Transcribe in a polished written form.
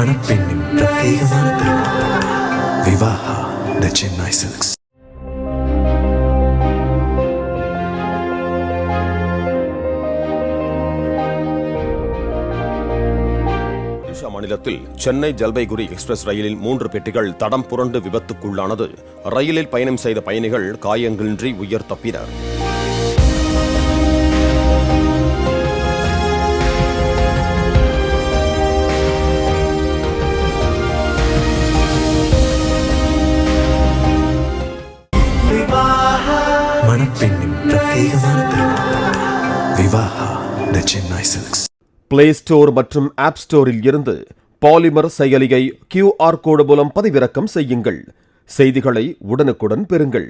மணப்பெண்ணின் பிரத்யேகமான திருமணம். விவாஹா தி சென்னை சில்க்ஸ். மாநிலத்தில் சென்னை ஜல்பைகுரி எக்ஸ்பிரஸ் ரயிலில் 3 பெட்டிகள் தடம் புரண்டு விபத்துக்குள்ளானது. ரயிலில் பயணம் செய்த பயணிகள் காயங்களின்றி உயிர் தப்பினர். மணப்பெண்ணின் பிரத்யேகமான திருமணம். விவாஹா தி சென்னை சில்க்ஸ். பிளே ஸ்டோர் மற்றும் ஆப் ஸ்டோரில் இருந்து பாலிமர் செயலியை QR கோடு மூலம் பதிவிறக்கம் செய்யுங்கள். செய்திகளை உடனுக்குடன் பெறுங்கள்.